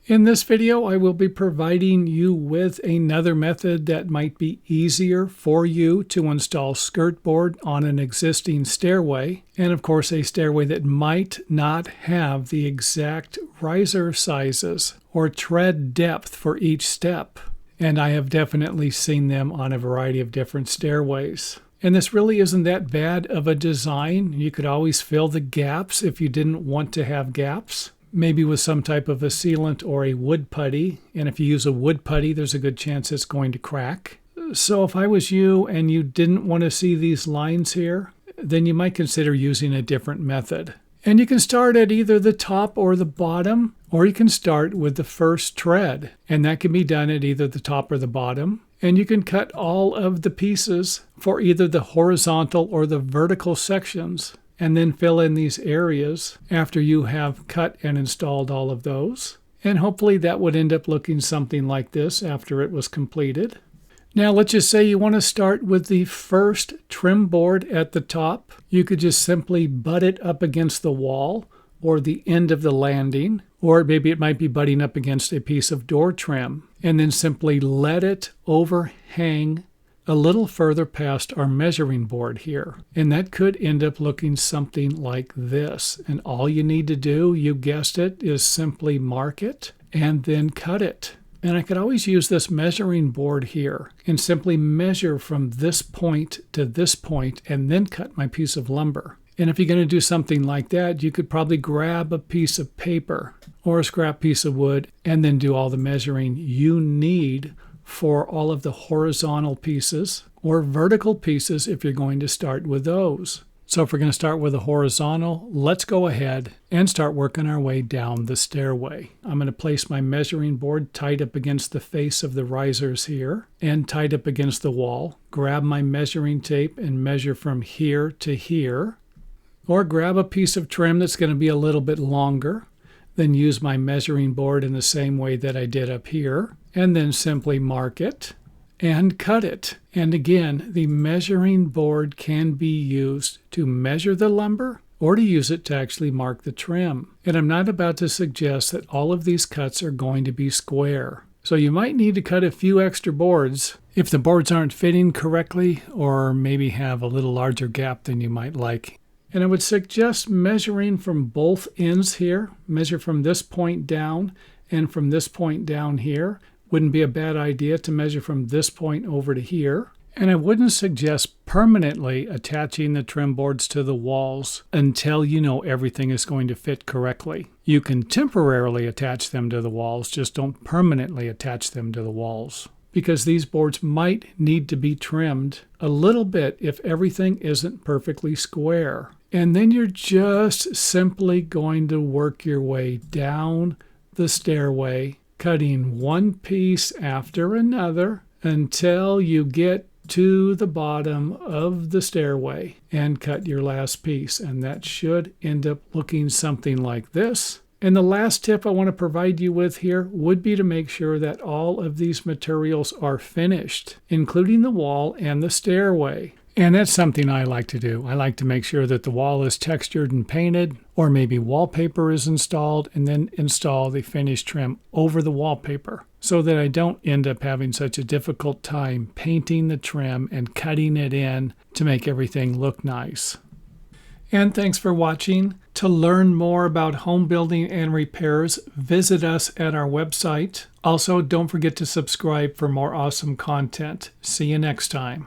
In this video, I will be providing you with another method that might be easier for you to install skirt board on an existing stairway, and of course a stairway that might not have the exact riser sizes or tread depth for each step. And I have definitely seen them on a variety of different stairways. And this really isn't that bad of a design. You could always fill the gaps if you didn't want to have gaps. Maybe with some type of a sealant or a wood putty. And if you use a wood putty, there's a good chance it's going to crack. So if I was you and you didn't want to see these lines here, then you might consider using a different method. And you can start at either the top or the bottom, or you can start with the first tread. And that can be done at either the top or the bottom. And you can cut all of the pieces for either the horizontal or the vertical sections, and then fill in these areas after you have cut and installed all of those. And hopefully that would end up looking something like this after it was completed. Now let's just say you want to start with the first trim board at the top. You could just simply butt it up against the wall or the end of the landing, or maybe it might be butting up against a piece of door trim, and then simply let it overhang a little further past our measuring board here. And that could end up looking something like this. And all you need to do, you guessed it, is simply mark it and then cut it. And I could always use this measuring board here and simply measure from this point to this point and then cut my piece of lumber. And if you're going to do something like that, you could probably grab a piece of paper or a scrap piece of wood and then do all the measuring you need for all of the horizontal pieces or vertical pieces if you're going to start with those. So if we're going to start with a horizontal, let's go ahead and start working our way down the stairway. I'm going to place my measuring board tied up against the face of the risers here and tied up against the wall. Grab my measuring tape and measure from here to here, or grab a piece of trim that's going to be a little bit longer. Then use my measuring board in the same way that I did up here, and then simply mark it and cut it. And again, the measuring board can be used to measure the lumber or to use it to actually mark the trim. And I'm not about to suggest that all of these cuts are going to be square. So you might need to cut a few extra boards if the boards aren't fitting correctly or maybe have a little larger gap than you might like. And I would suggest measuring from both ends here. Measure from this point down and from this point down here. Wouldn't be a bad idea to measure from this point over to here. And I wouldn't suggest permanently attaching the trim boards to the walls until you know everything is going to fit correctly. You can temporarily attach them to the walls, just don't permanently attach them to the walls, because these boards might need to be trimmed a little bit if everything isn't perfectly square. And then you're just simply going to work your way down the stairway, cutting one piece after another until you get to the bottom of the stairway and cut your last piece. And that should end up looking something like this. And the last tip I want to provide you with here would be to make sure that all of these materials are finished, including the wall and the stairway. And that's something I like to do. I like to make sure that the wall is textured and painted, or maybe wallpaper is installed, and then install the finished trim over the wallpaper so that I don't end up having such a difficult time painting the trim and cutting it in to make everything look nice. And thanks for watching. To learn more about home building and repairs, visit us at our website. Also, don't forget to subscribe for more awesome content. See you next time.